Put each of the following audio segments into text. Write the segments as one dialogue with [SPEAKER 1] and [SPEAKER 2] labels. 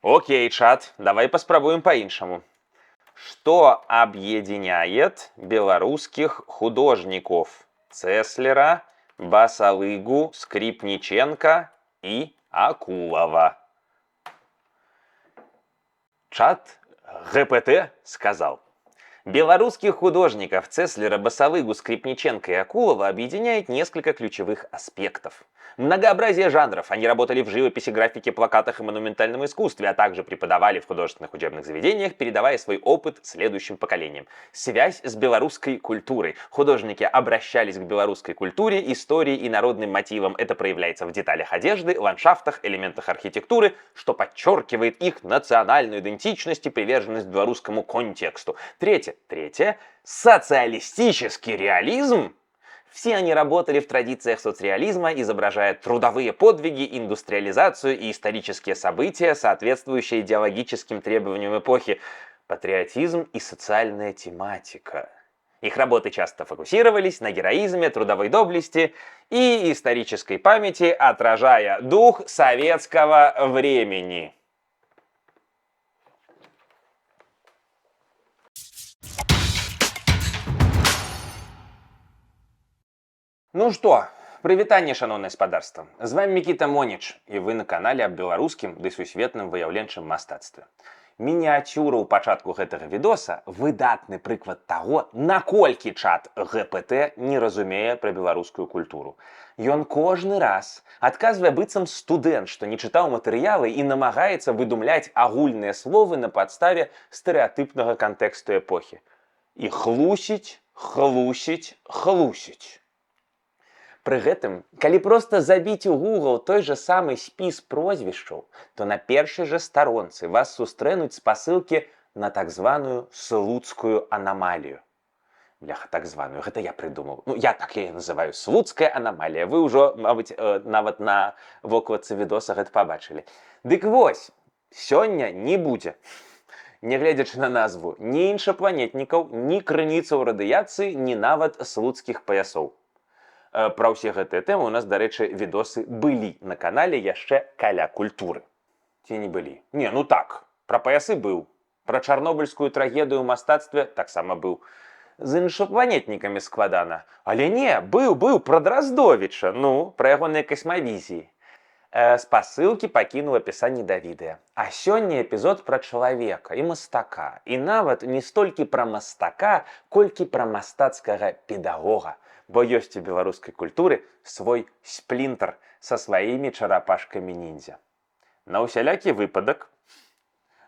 [SPEAKER 1] Окей, чат, давай попробуем по-иншему. Что объединяет белорусских художников Цеслера, Басалыгу, Скрипниченко и Акулова? Чат ГПТ сказал. Белорусских художников Цеслера, Басалыгу, Скрипниченко и Акулова объединяет несколько ключевых аспектов. Многообразие жанров. Они работали в живописи, графике, плакатах и монументальном искусстве, а также преподавали в художественных учебных заведениях, передавая свой опыт следующим поколениям. Связь с белорусской культурой. Художники обращались к белорусской культуре, истории и народным мотивам. Это проявляется в деталях одежды, ландшафтах, элементах архитектуры, что подчеркивает их национальную идентичность и приверженность белорусскому контексту. Третье. Социалистический реализм. Все они работали в традициях соцреализма, изображая трудовые подвиги, индустриализацию и исторические события, соответствующие идеологическим требованиям эпохи. Патриотизм и социальная тематика. Их работы часто фокусировались на героизме, трудовой доблести и исторической памяти, отражая дух советского времени. Ну что, прывітанне, шановнае спадарства. З вами Мікіта Моніч, і вы на канале аб беларускім ды сусветным выяўленчым мастацтве. Мініяцюра ў пачатку гэтага відоса выдатны прыклад таго, наколькі чат ГПТ не разумее пра беларускую культуру. Ён кожны раз адказвае быццам студэнт, што не чытаў матэрыялы і намагаецца выдумляць агульныя словы на падставе стэрэатыпнага кантэксту эпохі. І хлусіць. Пры гэтым, калі проста забіць у Google той жа самы спіс прозвішчаў, то на першай жа старонцы вас сустрэнуць спасылкі на так званую слуцкую анамалію. Бляха, так званую, гэта я прыдумаў. Ну, я так яе называю, слуцкая анамалія. Вы ўжо, мабыць, нават на вокладцы відоса гэта пабачылі. Дык вось, сёння не будзе. Нягледзячы на назву, ні іншапланетнікаў, ні крыніцаў радыяцыі, ні нават слуцкіх паясоў. Пра ўсе гэтыя тэмы у нас, дарэчы, відосы былі на канале яшчэ каля культуры. Ці не былі? Не, ну так, пра паясы быў. Пра чарнобыльскую трагедыю ў мастацтве таксама быў. З іншапланетнікамі складана. Але не, быў пра Драздовіча, ну, пра ягоныя касмавізіі. Спасылкі пакінуў апісанні да відэа. А сёння эпізод пра чалавека і мастака. І нават не столькі пра мастака, колькі пра мастацкага педагога. Бо ёсць у беларускай культуры свой сплінтер са сваімі чарапашкамі ніндзя. На ўсялякі выпадак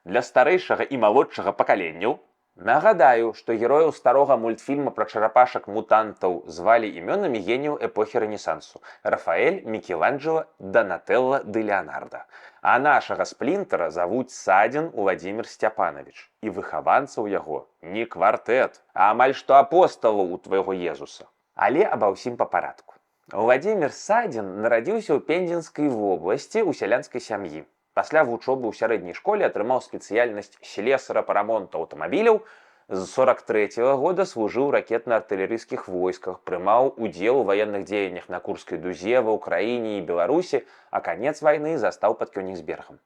[SPEAKER 1] для старэйшага і малодшага пакаленняў нагадаю, што герояў старога мультфільма пра чарапашак-мутантаў звалі імёнамі геніяў эпохі Рэнесансу – Рафаэль, Мікеланджела, Данатэлла ды Леанарда. А нашага сплінтера завуць Садзін Уладзімір Сцяпанавіч. І выхаванцаў яго не квартэт, а амаль што апосталаў у твайго Езуса. Але аба ўсім па парадку. Уладзімір Садзін нарадзіўся ў Пензенскай вобласці ў сялянскай сям'і. Пасля вучобы ў сярэдняй школе атрымаў спецыяльнасць слесара па рамонту аўтамабіляў. З 43-го года служыў у ракетна-артылерыйскіх войсках, прымаў удзел у ваенных дзеяннях на Курскай дузе, ва Ўкраіне і Беларусі, а канец вайны застаў пад Кёнігсбергам.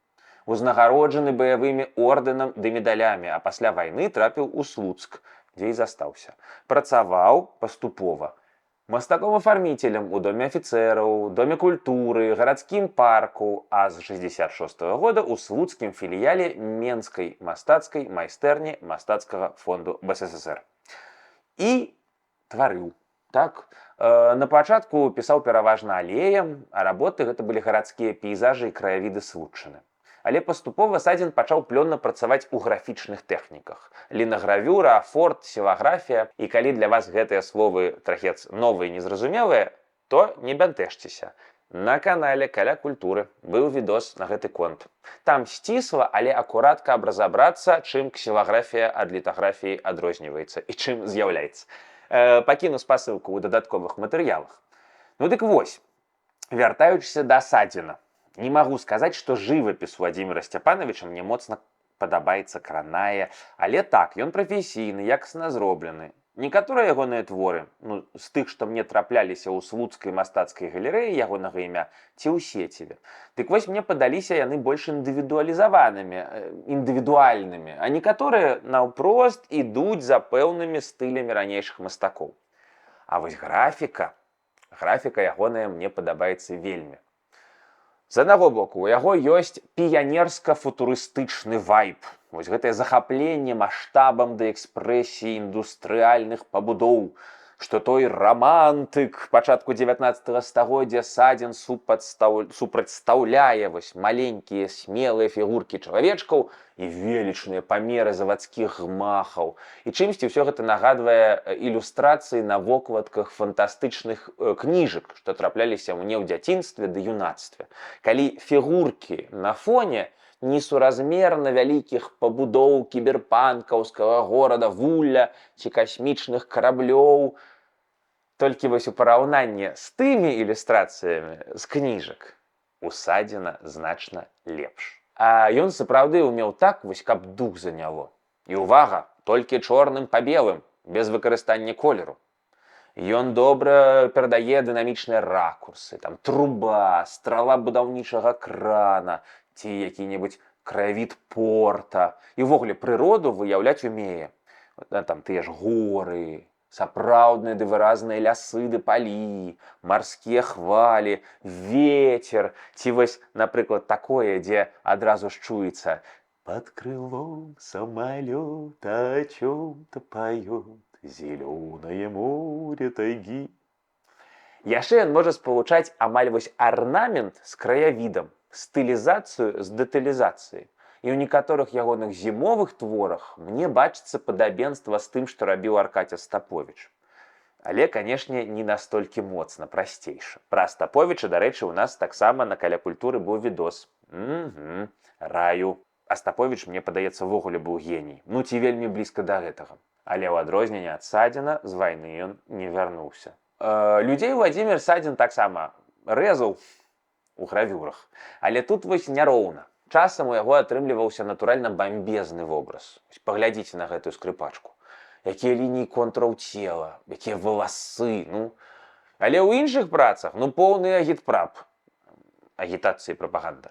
[SPEAKER 1] Узнагароджаны баявымі ордэнам ды медалямі, а пасля вайны трапіў у Слуцк, дзе і застаўся. Працаваў паступова мастаком-афарміцелем у доме афіцэраў, доме культуры, гарадскім парку, а з 66-го года ў слуцкім філіяле Менскай мастацкай майстэрні мастацкага фонду БССР. І тварыў. Так, на пачатку пісаў пераважна алеем, а работы гэта былі гарадскія пейзажы і краявіды Слуцчыны. Але паступова Садзін пачаў плённа працаваць у графічных тэхніках. Лінагравюра, афорт, сілаграфія. І калі для вас гэтыя словы трахец новыя і незразумелыя, то не бянтэжцеся. На канале каля культуры быў відос на гэты конт. Там сцісла, але акурат, каб разабрацца, чым ксілаграфія ад літаграфіі адрозніваецца і чым з'яўляецца. Пакіну спасылку ў дадатковых матэрыялах. Ну дык вось, вяртаючыся да Садзіна. Не магу сказаць, што жывапіс Уладзіміра Сцяпанавіча мне моцна падабаецца, кранае. Але так, ён прафесійны, якасна зроблены. Некаторыя ягоныя творы, ну, з тых, што мне трапляліся ў слуцкай мастацкай галерэі ягонага імя ці ў сеціве, дык вось мне падаліся яны больш індывідуалізаванымі, індывідуальнымі, а некаторыя наўпрост ідуць за пэўнымі стылямі ранейшых мастакоў. А вось графіка ягоная мне падабаецца вельмі. З аднаго боку, у яго ёсць піянерска-футурыстычны вайб. Вось гэтае захапленне маштабам да экспрэсіі індустрыяльных пабудоў, што той рамантык пачатку 19 стагоддзя Садзін супрацьстаўляе вось маленькія смелыя фігуркі чалавечкаў і велічныя памеры завадскіх гмахаў. І чымсьці ўсё гэта нагадвае ілюстрацыі на вокладках фантастычных кніжак, што трапляліся мне ў дзяцінстве ды юнацтве. Калі фігуркі на фоне несуразмерна вялікіх пабудоў кіберпанкаўскага горада вулля ці касмічных караблёў, толькі вось у параўнанні з тымі ілюстрацыямі з кніжак у Садзіна значна лепш. А ён сапраўды ўмеў так, вось каб дух заняло. І увага, толькі чорным па белым, без выкарыстання колеру. Ён добра перадае дынамічныя ракурсы, там труба, страла будаўнічага крана ці які-небудзь краявід порта. І ўвогуле прыроду выяўляць умее. Там тыя ж горы, сапраўдныя ды выразныя лясы ды палі, марскія хвалі, ветер, ці вось, напрыклад, такое, дзе адразу ж чуецца «Под крылом самолета о чём-то поёт зелёное море тайги». Яшчэ ён можа спалучаць амаль вось арнамент з краявідам, стылізацыю з дэталізацыяй. І ў некаторых ягоных зімовых творах мне бачыцца падабенства з тым, што рабіў Аркадзь Астаповіч. Але, канешне, не настолькі моцна, прасцейша. Пра Астаповіча, дарэчы, у нас таксама на Каля культуры быў відос. Раю. Астаповіч, мне падаецца, ввогуле быў геній. Ну, ці вельмі блізка да гэтага. Але ў адрозненне ад Садзіна з вайны ён не вярнуўся. Людзей Владзімір Садзін таксама рэзаў у гравюрах. Але тут вось няроўна. Часам у яго атрымліваўся натуральна бамбезны вобраз. Паглядзіце на гэтую скрыпачку. Якія лініі контураў цела, якія валасы, ну. Але ў іншых працах, ну, поўны агітпрап. Агітацыі і прапаганда.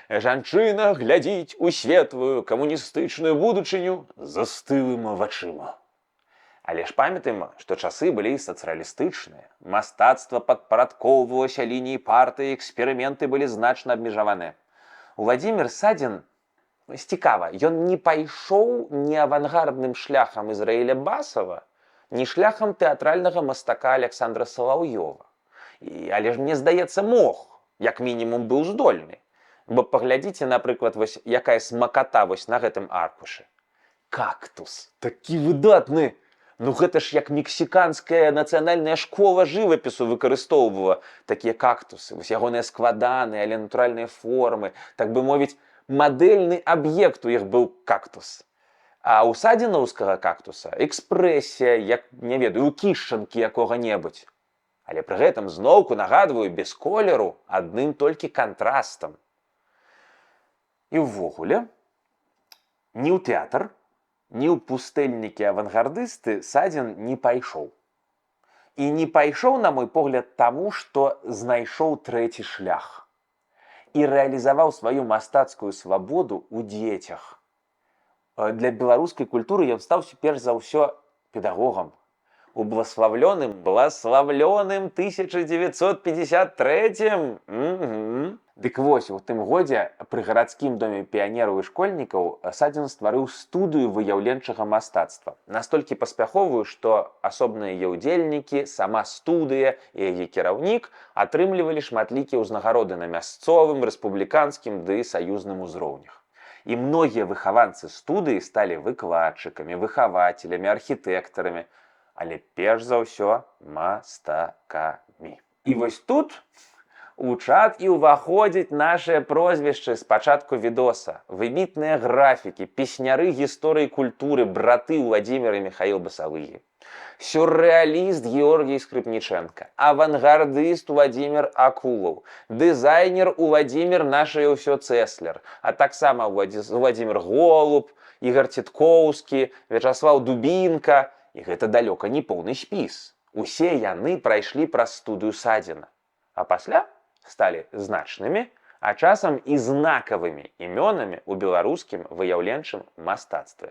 [SPEAKER 1] Жанчына глядзіць у светлую камуністычную будучыню застылымі вачыма. Але ж памятаем, што часы былі сацыялістычныя. Мастацтва падпарадкоўвалася лініі партыі, эксперыменты былі значна абмежаваныя. Владзімір Садзін, цікава, ён не пайшоў ні авангардным шляхам Ізраіля Басава, ні шляхам тэатральнага мастака Александра Салаўёва. Але ж, мне здаецца, мог, як мінімум быў здольны. Бо паглядзіце, напрыклад, вось якая смаката вось на гэтым аркушы. Кактус, такі выдатны! Ну гэта ж як мексіканская нацыянальная школа жывапісу выкарыстоўвала такія кактусы. Вось ягоныя складаныя, але натуральныя формы. Так бы мовіць, мадэльны аб'ект у іх быў кактус. А ў садзінаўскага кактуса экспрэсія, як, не ведаю, у кішчанкі якога-небудзь. Але пры гэтым зноўку нагадваю без колеру, адным толькі кантрастам. І ўвогуле, ні ў тэатр, ні ў пустэльнікі-авангардысты Садзін не пайшоў. І не пайшоў, на мой погляд, таму, што знайшоў трэці шлях. І рэалізаваў сваю мастацкую свабоду ў дзецях. Для беларускай культуры ён стаў перш за ўсё педагогам. Ублаславлёным 1953. Дык вось, у тым годзе пры гарадскім доме піянераў і школьнікаў Садзін стварыў студыю выяўленчага мастацтва. Настолькі паспяховую, што асобныя яе ўдзельнікі, сама студыя і яе кіраўнік атрымлівалі шматлікія ўзнагароды на мясцовым, рэспубліканскім ды саюзным узроўнях. І многія выхаванцы студыі сталі выкладчыкамі, выхавацелямі, архітэктарамі, але перш за ўсё мастакамі. І вось тут у чат і ўваходзіць нашыя прозвішчы з пачатку відоса. Выбітныя графікі, песняры гісторыі культуры, браты Владзімір і Міхаіл Басалыгі. Сюррэаліст Георгій Скрыпнічэнка, авангардыст Владзімір Акулаў, дызайнер Владзімір нашае ўсё Цэслер, а таксама Владзімір Голуб, Ігар Ціткоўскі, Вячаслаў Дубінка І гэта далёка не поўны спіс. Усе яны прайшлі праз студыю Садзіна, а пасля сталі значнымі, а часам і знакавымі імёнамі ў беларускім выяўленчым мастацтве.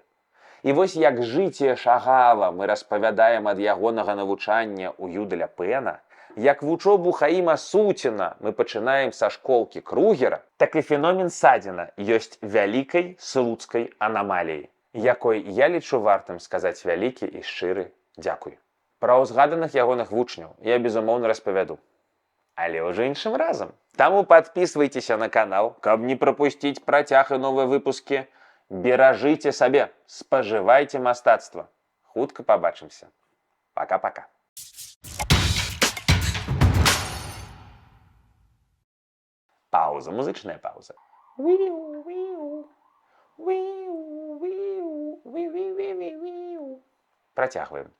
[SPEAKER 1] І вось як жыццё Шагала мы распавядаем ад ягонага навучання ў Юдэля Пэна, як вучобу Хаіма Суціна мы пачынаем са школкі Кругера, так і феномен Садзіна ёсць вялікай слуцкай анамаліяй, якой я лічу вартым сказаць вялікі і шчыры дзякуй. Пра ўзгаданых ягоных вучняў я, безумоўна, распавяду. Але ўжо іншым разам. Таму падпісвайцеся на канал, каб не прапусціць працяг і новыя выпускі. Беражыце сабе, спажывайце мастацтва. Хутка пабачымся. Пока-пока. Пауза, музычная пауза. Працягваем.